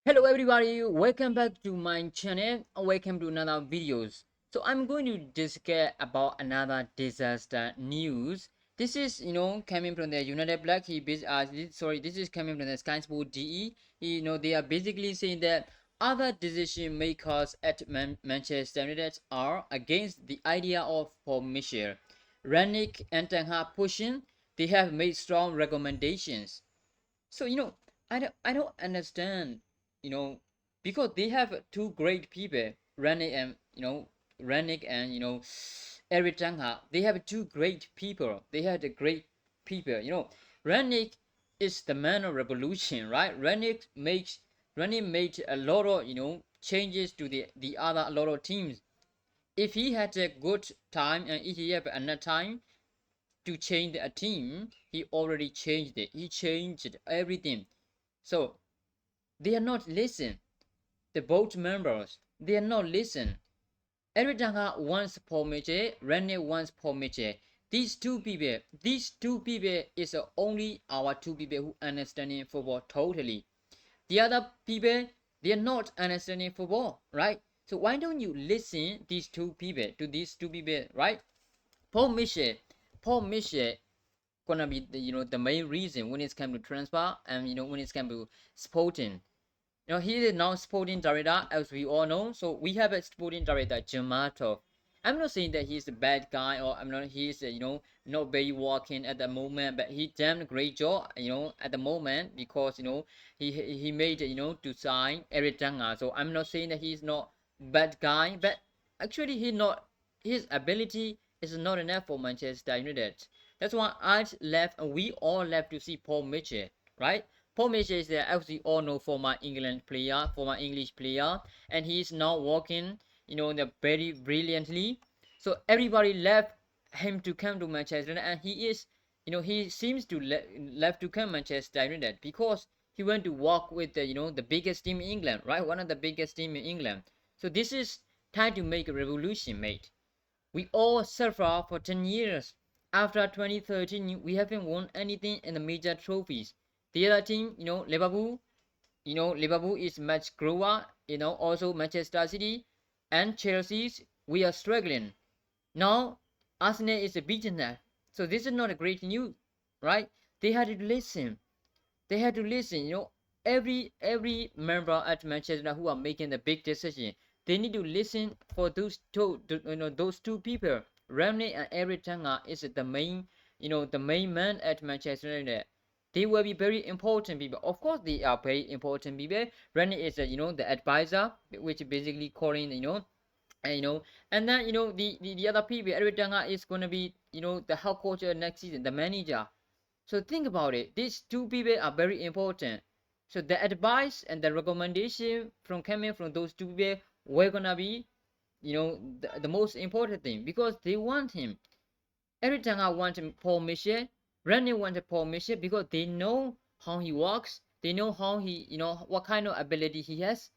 Hello everybody, welcome back to my channel. Welcome to another videos. So I'm going to discuss about another disaster news. This is coming from the United Black. This is coming from the Sky Sport DE. They are basically saying that other decision makers at Manchester United are against the idea of Paul Michel. Rangnick and Ten Hag pushing. They have made strong recommendations. So I don't understand, you know, because they have two great people, Renick and Eric Tangha. They have two great people. They have the great people. Renick is the man of revolution, right? Renick made a lot of changes to the other a lot of teams. If he had a good time and if he have enough time to change a team, he already changed it. He changed everything. So they are not listen. The board members, they are not listen. Eritanga wants Paul Mitchell, Rene wants Paul Mitchell. These two people is only our two people who understanding football totally. The other people, they are not understanding football, right? So why don't you listen these two people, right? Paul Mitchell, Paul Mitchell gonna be the main reason when it's come to transfer and when it's come to sporting. He is now sporting director, as we all know. So we have a sporting director, Jamato. I'm not saying that he's a bad guy or I'm not. He's not very working at the moment, but he done a great job. At the moment because he made to sign Eric Tanga. So I'm not saying that he's not bad guy, but actually he not his ability is not enough for Manchester United. That's why I left and we all left to see Paul Mitchell, right? Paul Mitchell is the, as we all know, former English player, and he is now working, very brilliantly. So everybody left him to come to Manchester United, and he seems to left to come Manchester United because he went to work with the biggest team in England, right? One of the biggest team in England. So this is time to make a revolution, mate. We all suffer for 10 years. After 2013, we haven't won anything in the major trophies. The other team, Liverpool is much grower, also Manchester City and Chelsea's, we are struggling. Now, Arsenal is beaten that. So this is not a great news, right? They had to listen. They had to listen, every member at Manchester who are making the big decision, they need to listen for those two people. Rangnick and Eric Tanga is the main man at Manchester United. They will be very important people. Of course, they are very important people. Rangnick is the advisor, which basically calling and and then the other people. Eric Tanga is gonna be the head coach next season, the manager. So think about it. These two people are very important. So the advice and the recommendation from coming from those two people were gonna be, the most important thing because they want him. Every time I want Paul Michel, Randy wanted Paul Michel because they know how he walks. They know how he, what kind of ability he has,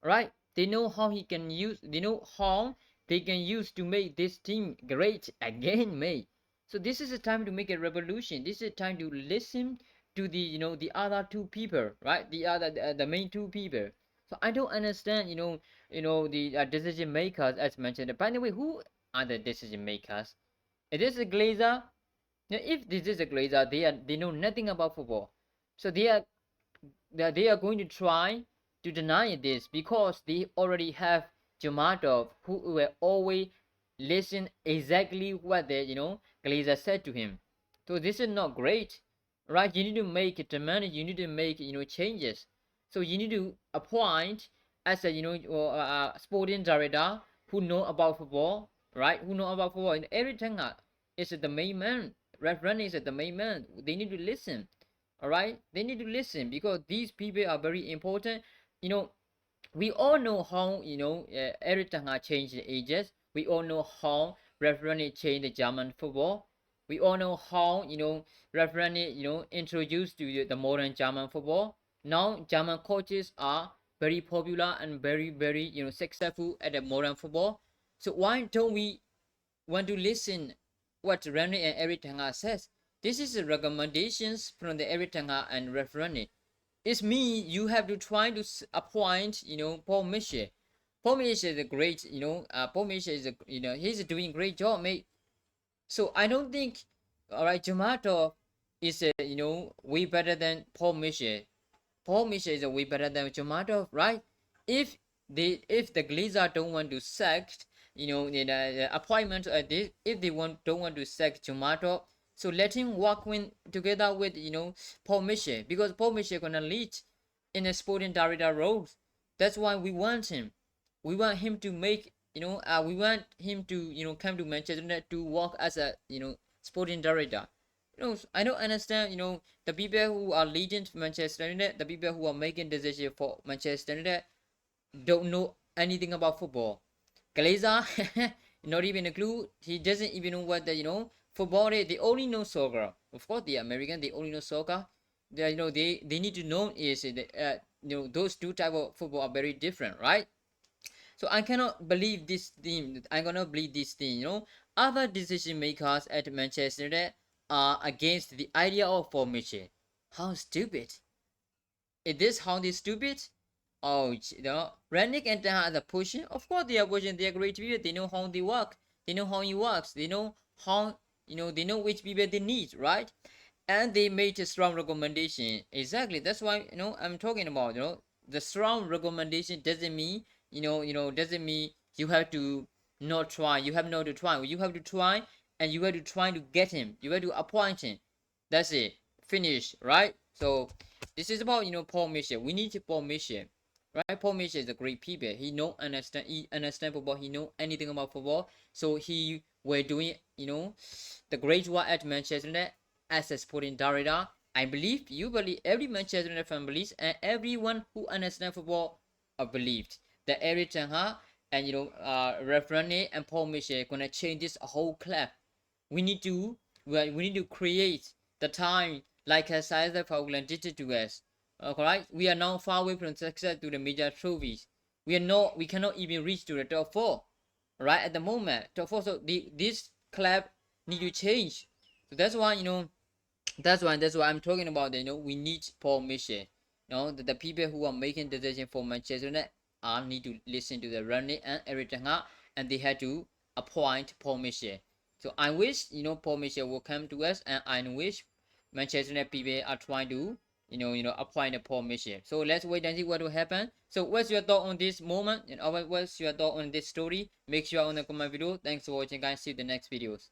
right? They know how he can use. They know how they can use to make this team great again, mate. So this is a time to make a revolution. This is a time to listen to the other two people, right? The main two people. So I don't understand, the decision makers as mentioned. By the way, who are the decision makers? It is a Glazer. Now, if this is a Glazer, they know nothing about football, so they are going to try to deny this because they already have Jamatov who will always listen exactly what the Glazer said to him. So this is not great, right? You need to make it demand. You need to make changes. So you need to appoint as a sporting director who know about football, right? Who know about football, and everything is the main man. Referee is the main man. They need to listen. All right, they need to listen because these people are very important. You know, we all know how Eric Tanga changed the ages. We all know how referee changed the German football. We all know how referee introduced to the modern German football. Now German coaches are very popular and very successful at the modern football. So why don't we want to listen what Rani and Eric Tanga says? This is the recommendations from the Eric Tanga and referee. It's me. You have to try to appoint, Paul Misha. Paul Misha is a great, Paul Misha is he's doing a great job, mate. So I don't think, all right, Jamato is way better than Paul Misha. Paul Misha is a way better than Jamato, right? If the Glazer don't want to sack, the appointment, if they don't want to sack Jamato, so let him work together with Paul Misha, because Paul Misha gonna lead in a sporting director role. That's why we want him. We want him to make we want him to come to Manchester United to work as a sporting director. I don't understand. The people who are leading Manchester United, the people who are making decisions for Manchester United, don't know anything about football. Glazer, not even a clue. He doesn't even know what the football is. They only know soccer. Of course, the American, they only know soccer. They need to know is those two type of football are very different, right? So I cannot believe this team. I cannot believe this thing. Other decision makers at Manchester United are against the idea of formation. How stupid! Is this how they stupid? Oh, Rangnick and Ten Hag are pushing. Of course, they are pushing. They are great people. They know how they work. They know how he works. They know how They know which people they need, right? And they made a strong recommendation. Exactly. That's why I'm talking about. The strong recommendation doesn't mean doesn't mean you have to not try. You have not to try. You have to try, and you have to try to get him. You have to appoint him. That's it. Finish, right? So this is about Paul Mitchell. We need Paul Mitchell, right? Paul Mitchell is a great people. He understand football. He know anything about football. So he were doing the great work at Manchester United as a sporting director. I believe you believe every Manchester United fan believes, and everyone who understands football believed that Eric Ten Hag and Rangnick and Paul Mitchell gonna change this whole club. We need to create the time like Caesar Falkland did it to us. Alright, we are now far away from success to the major trophies. We cannot even reach to the top four. Right at the moment, top four. So this club need to change. So that's why that's why I'm talking about. We need Paul Mitchell. The people who are making decisions for Manchester United need to listen to the Rangnick and Eric Ten Hag, and they had to appoint Paul Mitchell. So I wish Paul Mitchell will come to us, and I wish Manchester United people are trying to appoint Paul Mitchell. So let's wait and see what will happen. So what's your thought on this moment, and what's your thought on this story? Make sure on the comment below. Thanks for watching, guys. See you in the next videos.